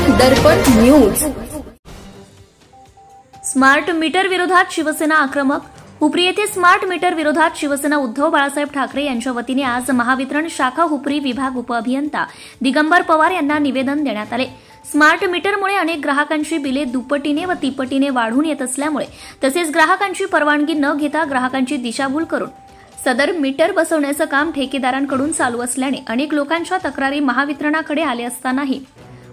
दर्पण news. Smart meter विरोधात शिवसेना आक्रमक। हुपरी येथे स्मार्ट मीटर विरोधात शिवसेना उद्धव बाळासाहेब ठाकरे यांच्या वतीने आज महावितरण शाखा हुपरी विभाग उपअभियंता दिगंबर पवार यांना निवेदन देण्यात आले। स्मार्ट मीटरमुळे अनेक ग्राहकांची बिले दुप्पटीने व तिप्पटीने वाढून येत असल्यामुळे तसेच ग्राहकांची परवानगी न घेता ग्राहकांची दिशाभूल करून सदर मीटर बसवण्याचं काम ठेकेदारांकडून चालू असल्याने अनेक लोकांच्या तक्रारी महावितरणाकडे आले असतानाही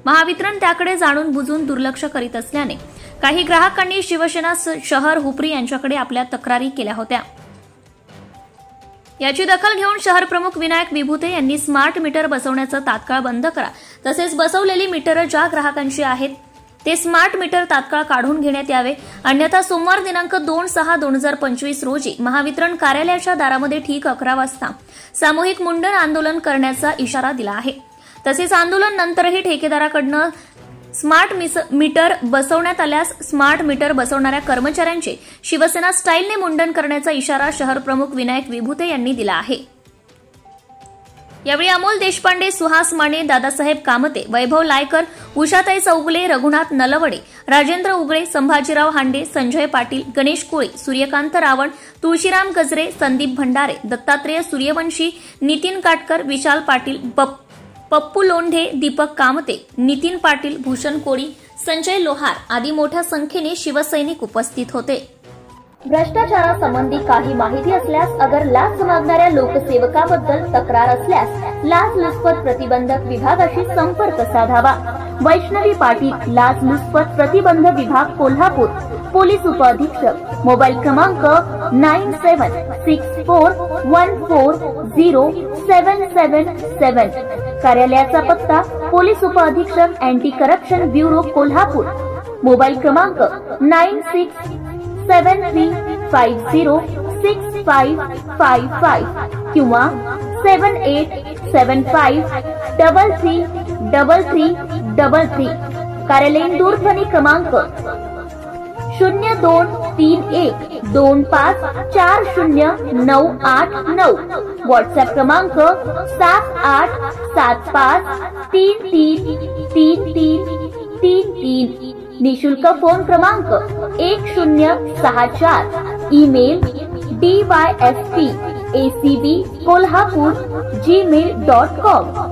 महावितरण त्याकडे जाणून बुजून दुर्लक्ष करीत असल्याने काही ग्राहकांनी शिवसेना शहर हुपरी यांच्याकडे आपल्या तक्रारी केल्या होत्या। याची दखल घेऊन शहर प्रमुख विनायक विभूते यांनी स्मार्ट मीटर बसवण्याचं तात्काळ बंद करा, तसेच बसवलेली मीटर ज्या ग्राहकांची आहेत ते स्मार्ट मीटर तात्काळ काढून घेण्यात यावे, अन्यथा सोमवार दिनांक 2/6/2025 रोजी महावितरण कार्यालयाच्या दारामध्ये ठीक 11 वाजता सामूहिक मुंडन आंदोलन करण्याचा इशारा दिला आहे। तसेच आंदोलन नंतरही ठेकेदाराकडून स्मार्ट मीटर बसवण्यात आल्यास स्मार्ट मीटर बसवणाऱ्या कर्मचाऱ्यांचे शिवसेना स्टाईलने मुंडन करण्याचा इशारा शहर प्रमुख विनायक विभूते यांनी दिला आहे। यावेळी अमोल देशपांडे, सुहास माने, दादासाहेब कामते, वैभव लायकर, उषाताई चौगुले, रघुनाथ नलवडे, राजेंद्र उगळे, संभाजीराव हांडे, संजय पाटील, गणेश कोळी, सूर्यकांत रावण, तुळशीराम गजरे, संदीप भंडारे, दत्तात्रेय सूर्यवंशी, नितीन काटकर, विशाल पाटील, पप्पू लोंढे, दीपक कामते, नितीन पाटील, भूषण कोळी, संजय लोहार आदी मोठ्या संख्येने शिवसैनिक उपस्थित होते। भ्रष्टाचारासंबंधी काही माहिती असल्यास अगर लाच मागणाऱ्या लोकसेवकाबद्दल तक्रार असल्यास लाचलुचपत प्रतिबंधक विभागाशी संपर्क साधावा। वैष्णवी पाटील, लाचलुचपत प्रतिबंधक विभाग, कोल्हापूर, पोलीस उपअधीक्षक, मोबाईल क्रमांक 9764140777। कार्यालयाचा पत्ता पोलीस उपअधीक्षक anti corruption bureau, Kolhapur, mobile क्रमांक 9673506555 किंवा 7875333333। कार्यालयीन दूरध्वनी क्रमांक 0231254098 व्हॉट्सअप क्रमांक 7875333333। निशुल्क फोन क्रमांक 1064। Email dyspacb kolhapur@gmail.com।